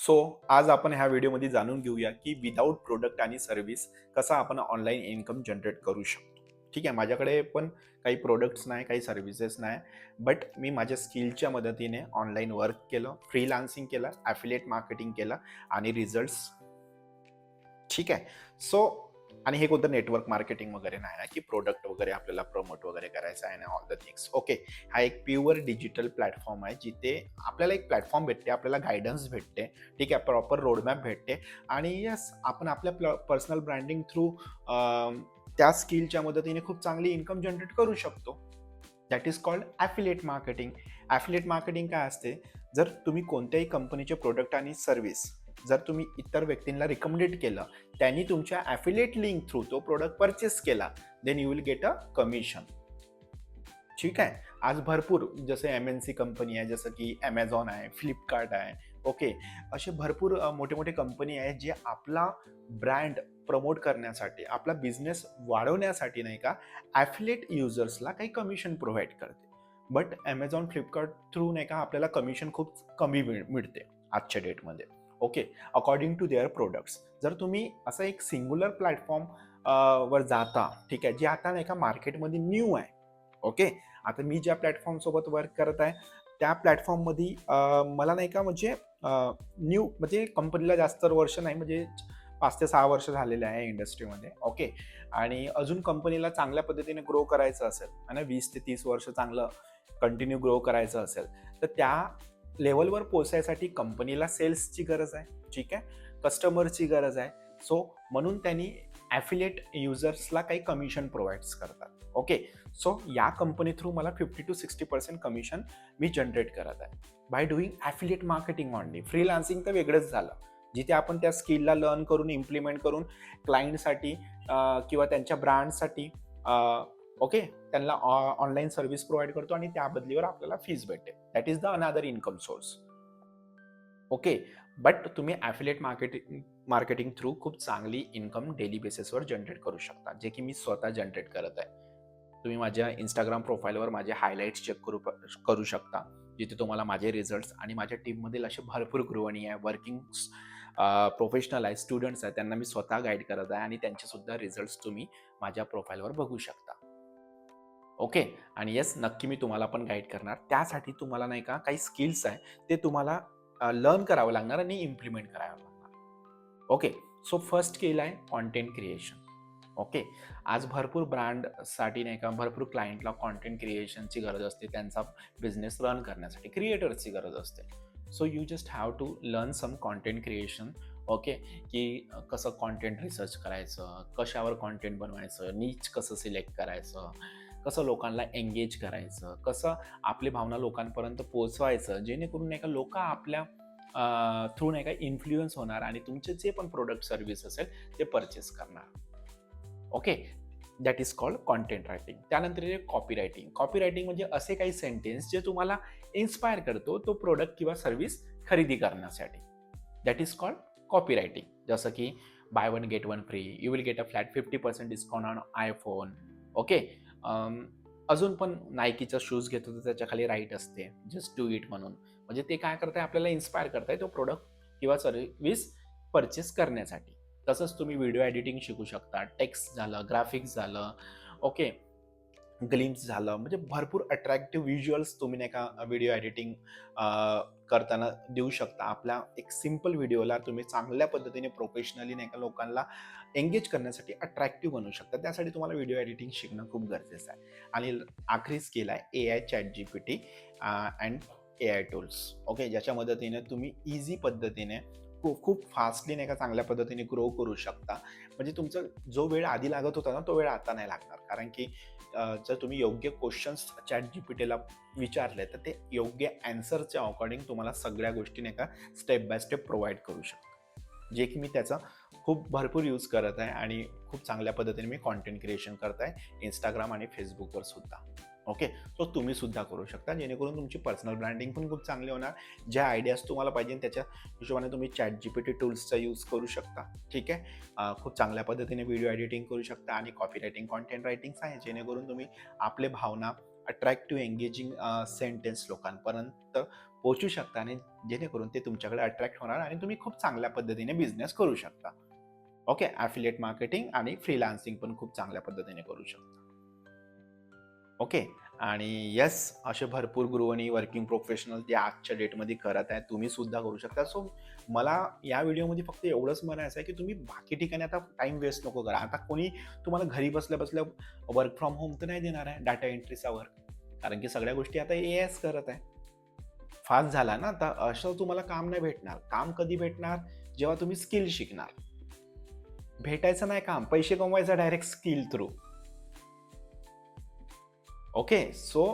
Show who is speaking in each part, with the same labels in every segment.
Speaker 1: So आज आपण ह्या व्हिडिओमध्ये जाणून घेऊया की विदाऊट प्रोडक्ट आणि सर्व्हिस कसा आपण ऑनलाईन इन्कम जनरेट करू शकतो. ठीक आहे, माझ्याकडे पण काही प्रोडक्ट्स नाही, काही सर्व्हिसेस नाही, बट मी माझ्या स्किलच्या मदतीने ऑनलाईन वर्क केलं, फ्रीलान्सिंग केलं, ॲफिलिएट मार्केटिंग केलं आणि रिझल्ट्स. ठीक आहे. सो आणि हे कोणतं नेटवर्क मार्केटिंग वगैरे नाही ना, की प्रोडक्ट वगैरे आपल्याला प्रमोट वगैरे करायचं आहे ना, ऑल द थिंग्स. ओके. हा एक प्युअर डिजिटल प्लॅटफॉर्म आहे, जिथे आपल्याला एक प्लॅटफॉर्म भेटते, आपल्याला गाईडन्स भेटते, ठीक आहे, प्रॉपर रोडमॅप भेटते आणि येस, आपण आपल्या पर्सनल ब्रँडिंग थ्रू त्या स्किलच्या मदतीने खूप चांगली इन्कम जनरेट करू शकतो. That is called affiliate marketing. Affiliate marketing काय असते? जर तुम्ही कोणत्याही कंपनीचे प्रोडक्ट आणि सर्व्हिस जर तुम्ही इतर व्यक्तींना रिकमेंडेड केलं, त्यांनी तुमच्या ॲफिलिएट लिंक थ्रू तो प्रोडक्ट परचेस केला, then you will get a commission. ठीक आहे. आज भरपूर जसे एम-एन-सी कंपनी आहे, जसं की Amazon आहे, फ्लिपकार्ट आहे. ओके. असे भरपूर मोठे-मोठे कंपनी आहेत, जे आपला ब्रँड प्रमोट करण्यासाठी, आपला बिझनेस वाढवण्यासाठी नाही का, ॲफिलिएट युजर्सला काही कमिशन प्रोव्हाईड करते. बट Amazon, फ्लिपकार्ट थ्रू नाही का, आपल्याला कमिशन खूप कमी मिळते आजच्या डेटमध्ये. Okay. According to their products. जर तुम्ही असं एक सिंग्युलर प्लॅटफॉर्म वर जाता, ठीक आहे, जे आता नाही का मार्केटमध्ये न्यू आहे. ओके. आता मी ज्या प्लॅटफॉर्म सोबत वर्क करत आहे, त्या प्लॅटफॉर्ममध्ये मला नाही का म्हणजे न्यू म्हणजे कंपनीला जास्त वर्ष नाही, म्हणजे 5 ते 6 वर्ष झालेले आहे इंडस्ट्रीमध्ये. ओके. आणि अजून कंपनीला चांगल्या पद्धतीने ग्रो करायचं असेल आणि 20 ते 30 वर्ष चांगलं कंटिन्यू ग्रो करायचं असेल, तर त्या लेव्हलवर पोहोचायसाठी कंपनीला सेल्सची गरज आहे. ठीक आहे. कस्टमरची गरज आहे. सो म्हणून त्यांनी ॲफिलिएट युजर्सला काही कमिशन प्रोव्हाइड्स करतात. ओके. सो या कंपनी थ्रू मला 50% to 60% कमिशन मी जनरेट करत आहे by doing affiliate marketing only. Freelancing तर वेगळंच झालं, जिथे आपण त्या स्किलला लर्न करून इम्प्लिमेंट करून क्लायंटसाठी किंवा त्यांच्या ब्रँडसाठी ओके, त्यांना ऑनलाईन सर्व्हिस प्रोव्हाइड करतो आणि त्या बदलीवर आपल्याला फीज भेटते. That is the another income source. Okay. But तुम्ही ॲफिलिएट मार्केटिंग मार्केटिंग थ्रू खूप चांगली इन्कम डेली बेसिसवर जनरेट करू शकता, जे की मी स्वतः जनरेट करत आहे. तुम्ही माझ्या Instagram प्रोफाईलवर माझे हायलाइट्स चेक करू शकता, जिथे तुम्हाला माझे रिझल्ट्स आणि माझ्या टीममधील असे भरपूर गृहिणी आहे, वर्किंग प्रोफेशनल आहे, स्टुडंट्स आहेत, त्यांना मी स्वतः गाईड करत आहे आणि त्यांचेसुद्धा रिझल्ट्स तुम्ही माझ्या प्रोफाईलवर बघू शकता. ओके. आणि येस, नक्की मी तुम्हाला पण गाईड करणार. त्यासाठी तुम्हाला नाही का काही स्किल्स आहे, ते तुम्हाला लर्न करावं लागणार आणि इम्प्लिमेंट करावं लागणार. ओके. सो फर्स्ट स्किल आहे कंटेंट क्रिएशन. ओके. आज भरपूर ब्रँडसाठी नाही का, भरपूर क्लायंटला कंटेंट क्रिएशनची गरज असते. त्यांचा बिझनेस रन करण्यासाठी क्रिएटर्सची गरज असते. So you just have to learn some content creation. Okay. की कसं कंटेंट रिसर्च करायचं, कशावर कंटेंट बनवायचं, नीच कसं सिलेक्ट करायचं, कसं लोकांना एंगेज करायचं, कसं आपली भावना लोकांपर्यंत पोहोचवायचं, जेणेकरून नाही का लोक आपल्या थ्रू नाही का इन्फ्लुएन्स होणार आणि तुमचे जे पण प्रोडक्ट सर्व्हिस असेल ते परचेस करणार. Okay. That is called content writing. त्यानंतर कॉपी रायटिंग. कॉपी रायटिंग म्हणजे असे काही सेंटेन्स जे तुम्हाला इन्स्पायर करतो तो प्रोडक्ट किंवा सर्व्हिस खरेदी करण्यासाठी. That is called copy writing. जसं की by one get one free, you will get a flat 50% discount on iPhone. Okay. अजून पण नायकीचा शूज घेतो तर त्याच्या खाली राईट असते, जस्ट डू इट म्हणून. म्हणजे ते काय करताय, आपल्याला इन्स्पायर करताय तो प्रोडक्ट किंवा सर्व्हिस परचेस करण्यासाठी. तसंच तुम्ही व्हिडिओ एडिटिंग शिकू शकता, टेक्स्ट झालं, ग्राफिक्स झालं, ओके, ग्लिम्स झालं, म्हणजे भरपूर अट्रॅक्टिव्ह व्हिज्युअल्स तुम्ही नाही का व्हिडिओ एडिटिंग करताना देऊ शकता. आपल्या एक सिंपल व्हिडिओला तुम्ही चांगल्या पद्धतीने प्रोफेशनली नाही का लोकांना एंगेज करण्यासाठी अट्रॅक्टिव्ह बनवू शकता. त्यासाठी तुम्हाला व्हिडिओ एडिटिंग शिकणं खूप गरजेचं आहे. आणि आखरी स्किल आहे AI, ChatGPT and AI tools. Okay. ज्याच्या मदतीने तुम्ही इझी पद्धतीने खूप खूप फास्टली नाही का चांगल्या पद्धतीने ग्रो करू शकता. म्हणजे तुमचा जो वेळ आधी लागत होता ना, तो वेळ आता नाही लागणार. कारण की जर तुम्ही योग्य क्वेश्चन्स ChatGPTला विचारले, तर ते योग्य ॲन्सरच्या अकॉर्डिंग तुम्हाला सगळ्या गोष्टी नाही का स्टेप बाय स्टेप प्रोव्हाईड करू शकतो. जे की मी त्याचा खूप भरपूर यूज करत आहे आणि खूप चांगल्या पद्धतीने मी कंटेंट क्रिएशन करत आहे Instagram आणि Facebookवर सुद्धा. ओके. सो तुम्ही सुद्धा करू शकता, जेणेकरून तुमची पर्सनल ब्रँडिंग पण खूप चांगली होणार. ज्या आयडियाज तुम्हाला पाहिजे त्याच्या हिशोबाने तुम्ही ChatGPT टूल्सचा यूज करू शकता. ठीक आहे. खूप चांगल्या पद्धतीने व्हिडिओ एडिटिंग करू शकता आणि कॉपी रायटिंग, कंटेंट रायटिंग्स आहे, जेणेकरून तुम्ही आपले भावना अट्रॅक्टिव्ह एंगेजिंग सेंटेन्स लोकांपर्यंत पोहोचू शकता आणि जेणेकरून ते तुमच्याकडे अट्रॅक्ट होणार आणि तुम्ही खूप चांगल्या पद्धतीने बिझनेस करू शकता. ओके, ॲफिलिएट मार्केटिंग आणि फ्रीलान्सिंग पण खूप चांगल्या पद्धतीने करू शकता. ओके. आणि येस, असे भरपूर गृहिणी, वर्किंग प्रोफेशनल जे आजच्या डेटमध्ये करत आहेत, तुम्ही सुद्धा करू शकता. सो मला या व्हिडिओमध्ये फक्त एवढंच म्हणायचं आहे, की तुम्ही बाकी ठिकाणी आता टाईम वेस्ट नको करा. आता कोणी तुम्हाला घरी बसल्या-बसल्या वर्क फ्रॉम होम तर नाही देणार आहे, डाटा एंट्रीचा वर्क. कारण की सगळ्या गोष्टी आता एआयच करत आहे. फास्ट झाला ना, तर असं तुम्हाला काम नाही भेटणार. काम कधी भेटणार? जेव्हा तुम्ही स्किल शिकणार. भेटायचं नाही काम, पैसे कमवायचा direct skill through. Okay, so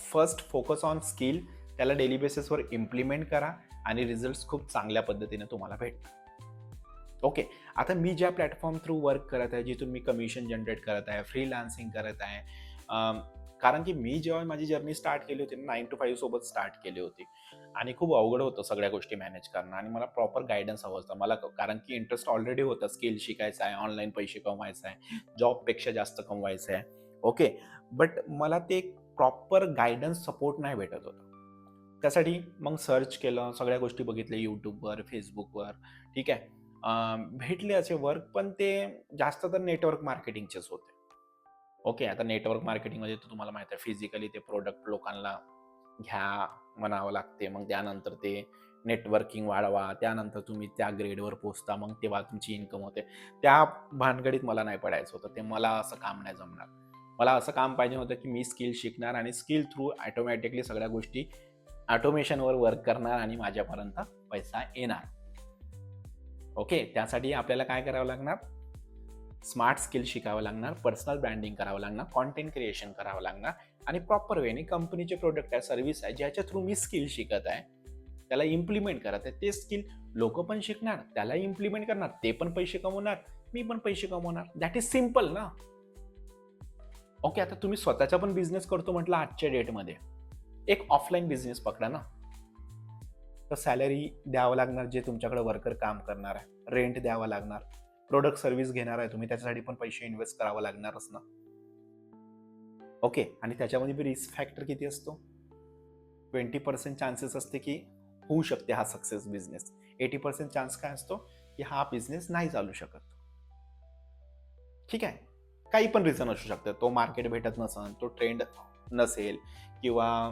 Speaker 1: first focus on skill, त्याला डेली बेसिसवर इम्प्लिमेंट करा आणि रिझल्ट्स खूप चांगल्या पद्धतीने तुम्हाला भेटतात. ओके, आता मी ज्या प्लॅटफॉर्म थ्रू वर्क करत आहे, जिथून मी कमिशन जनरेट करत आहे, फ्रीलान्सिंग करत आहे, कारण की मी जेव्हा माझी जर्नी स्टार्ट केली होती 9 to 5 सोबत स्टार्ट केली होती आणि खूप अवघड होतं सगळ्या गोष्टी मॅनेज करणं आणि मला प्रॉपर गायडन्स हवं होतं मला, कारण की इंटरेस्ट ऑलरेडी होता, स्किल शिकायचा आहे, ऑनलाईन पैसे कमवायचा आहे, जॉबपेक्षा जास्त कमवायचं आहे. ओके, बट मला ते प्रॉपर गायडन्स सपोर्ट नाही भेटत होता. त्यासाठी मग सर्च केलं, सगळ्या गोष्टी बघितल्या यूट्यूबवर, फेसबुकवर. ठीक आहे, भेटले असे वर्क, पण ते जास्त तर नेटवर्क मार्केटिंगचेच होते. ओके, आता नेटवर्क मार्केटिंगमध्ये तर तुम्हाला माहिती आहे, फिजिकली ते प्रोडक्ट लोकांना घ्या म्हणावं लागते. मग त्यानंतर ते नेटवर्किंग वाढवा, त्यानंतर तुम्ही त्या ग्रेडवर पोहोचता, मग तेव्हा तुमची इन्कम होते. त्या भानगडीत मला नाही पडायचं होतं. ते मला असं काम नाही जमणार. मला असं काम पाहिजे होतं, की मी स्किल शिकणार आणि स्किल थ्रू ऑटोमॅटिकली सगळ्या गोष्टी ऑटोमेशनवर वर्क करणार आणि माझ्यापर्यंत पैसा येणार. ओके, त्यासाठी आपल्याला काय करावं लागणार? स्मार्ट स्किल शिकावं लागणार, पर्सनल ब्रँडिंग करावं लागणार, कॉन्टेंट क्रिएशन करावं लागणार आणि प्रॉपर वेने कंपनीचे प्रोडक्ट आहे, सर्व्हिस आहे, ज्याच्या थ्रू मी स्किल शिकत आहे, त्याला इम्प्लिमेंट करत आहे. ते स्किल लोक पण शिकणार, त्याला इम्प्लिमेंट करणार, ते पण पैसे कमवणार, मी पण पैसे कमवणार. दॅट इज सिम्पल ना. ओके, आता तुम्ही स्वतःचा पण बिझनेस करतो म्हटलं आजच्या डेटमध्ये, एक ऑफलाईन बिझनेस पकडा ना. तर सॅलरी द्यावं लागणार, जे तुमच्याकडे वर्कर काम करणार आहे, रेंट द्यावा लागणार, प्रोडक्ट सर्व्हिस घेणार आहे तुम्ही, त्याच्यासाठी पण पैसे इन्व्हेस्ट करावा लागणारच ना. ओके, आणि त्याच्यामध्ये रिस्क फॅक्टर किती असतो? 20% चान्सेस असते की होऊ शकते हा सक्सेस बिझनेस. 80% चान्स काय असतो की हा बिझनेस नाही चालू शकत. ठीक आहे, काही पण रिझन असू शकतं. तो मार्केट भेटत नसेल, तो ट्रेंड नसेल, किंवा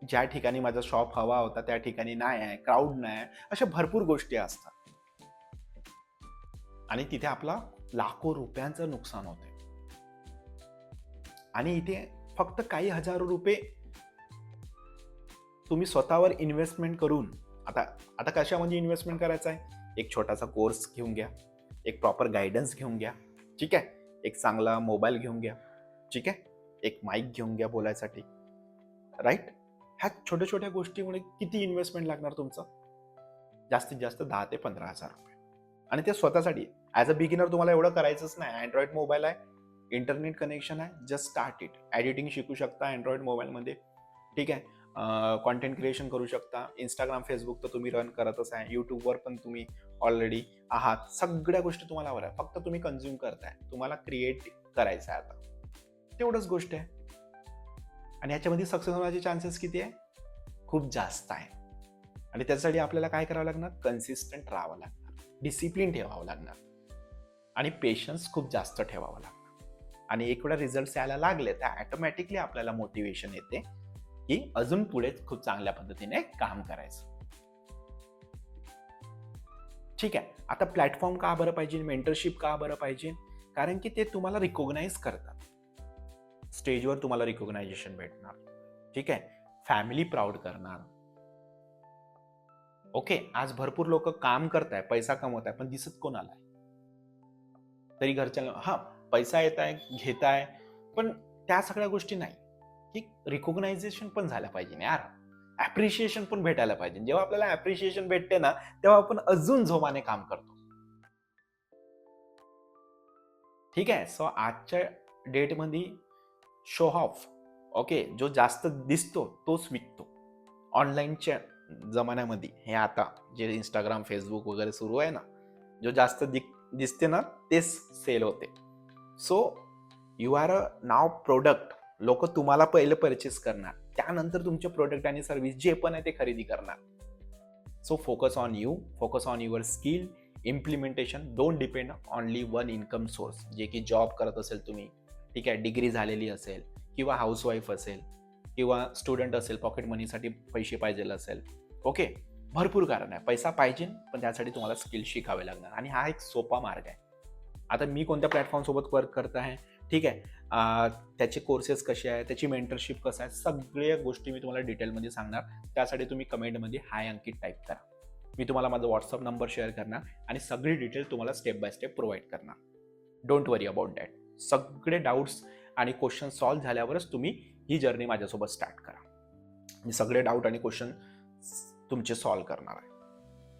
Speaker 1: ज्या ठिकाणी माझा शॉप हवा होता त्या ठिकाणी नाही आहे, क्राऊड नाही आहे, अशा भरपूर गोष्टी असतात आणि तिथे आपला लाखो रुपयांचं नुकसान होते. आणि इथे फक्त काही हजारो रुपये तुम्ही स्वतःवर इन्व्हेस्टमेंट करून, आता आता कशामध्ये इन्व्हेस्टमेंट करायचं आहे? एक छोटासा कोर्स घेऊन घ्या, एक प्रॉपर गायडन्स घेऊन घ्या. ठीक आहे, एक चांगला मोबाईल घेऊन घ्या. ठीक आहे, एक माईक घेऊन घ्या बोलायसाठी. राईट? ह्या छोट्या छोट्या गोष्टीमुळे किती इन्व्हेस्टमेंट लागणार तुमचं? जास्तीत जास्त 10 ते 15,000 रुपये. आणि ते स्वतःसाठी. ॲज अ बिगिनर तुम्हाला एवढं करायचंच नाही. अँड्रॉइड मोबाईल आहे, इंटरनेट कनेक्शन आहे, जस्ट स्टार्ट इट. एडिटिंग शिकू शकता अँड्रॉइड मोबाईलमध्ये. ठीक आहे, कॉन्टेंट क्रिएशन करू शकता. इंस्टाग्राम, फेसबुक तर तुम्ही रन करतच आहे. यूट्यूबवर पण तुम्ही ऑलरेडी आहात. सगळ्या गोष्टी तुम्हाला हव्या आहे. फक्त तुम्ही कन्झ्युम करताय. तुम्हाला क्रिएट करायचं आहे आता. तेवढंच गोष्ट आहे. आणि ह्याच्यामध्ये सक्सेस होण्याचे चान्सेस किती आहे? खूप जास्त आहे. आणि त्यासाठी आपल्याला काय करावं लागणार? कन्सिस्टंट राहावं लागणार, डिसिप्लिन ठेवावं लागणार आणि पेशन्स खूप जास्त ठेवावं लागणार. आणि एक वेळा रिझल्ट्स यायला लागले तर ऑटोमॅटिकली आपल्याला मोटिवेशन येते की अजून पुढे खूप चांगल्या पद्धतीने काम करायचं. ठीक आहे, आता प्लॅटफॉर्म का बरं पाहिजे, मेंटरशिप का बरं पाहिजे? कारण की ते तुम्हाला रिकॉग्नाइज करतात. स्टेजवर तुम्हाला रिकॉग्नायझेशन भेटणार. ठीक आहे, फॅमिली प्राऊड करणार. ओके, आज भरपूर लोक काम करताय, पैसा कमवत आहे, पण दिसत कोणाला आहे? तरी घरच्यांना हा पैसा येत आहे, घेताय, पण त्या सगळ्या गोष्टी नाही. की रिकॉग्नायझेशन पण झालं पाहिजे ना यार, ऍप्रिशिएशन पण भेटायला पाहिजे. जेव्हा आपल्याला ऍप्रिशिएशन भेटते ना, तेव्हा आपण अजून जोमाने काम करतो. ठीक आहे, सो आजच्या डेटमध्ये शो ऑफ, ओके, जो जास्त दिसतो तोच विकतो. ऑनलाईनच्या जमान्यामध्ये हे आता जे इंस्टाग्राम, फेसबुक वगैरे सुरू आहे ना, जो जास्त दिसते ना तेच सेल होते. So you are a now product. लोक तुम्हाला पहिले परचेस करणार. त्यानंतर तुमचे प्रोडक्ट आणि सर्व्हिस जे पण आहे ते खरेदी करणार. So focus on you, focus on your skill, implementation. Don't depend only one income source. जे की जॉब करत असेल तुम्ही, ठीक आहे, डिग्री झालेली असेल किंवा हाऊसवाईफ असेल किंवा स्टुडंट असेल, पॉकेट मनीसाठी पैसे पाहिजे असेल. ओके, भरपूर कारण आहे. पैसा पाहिजे, पण त्यासाठी तुम्हाला स्किल शिकावे लागणार आणि हा एक सोपा मार्ग आहे. आता मी कोणत्या प्लॅटफॉर्मसोबत वर्क करत आहे, ठीक आहे, त्याचे कोर्सेस कसे आहे, त्याची मेंटरशिप कसं आहे, सगळ्या गोष्टी मी तुम्हाला डिटेलमध्ये सांगणार. त्यासाठी तुम्ही कमेंटमध्ये हाय अंकित टाईप करा. मी तुम्हाला माझा व्हॉट्सअप नंबर शेअर करणार आणि सगळी डिटेल तुम्हाला स्टेप बाय स्टेप प्रोव्हाइड करणार. Don't worry about that. सगळे डाऊट्स आणि क्वेश्चन सॉल्व्ह झाल्यावरच तुम्ही ही जर्नी माझ्यासोबत स्टार्ट करा. मी सगळे डाऊट आणि क्वेश्चन तुमचे सॉल्व्ह करणार आहे.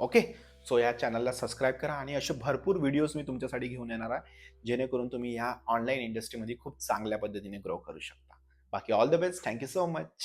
Speaker 1: ओके, सो या चॅनलला सबस्क्राईब करा आणि असे भरपूर व्हिडिओज मी तुमच्यासाठी घेऊन येणार आहे, जेणेकरून तुम्ही या ऑनलाईन इंडस्ट्रीमध्ये खूप चांगल्या पद्धतीने ग्रो करू शकता. बाकी all the best. Thank you so much.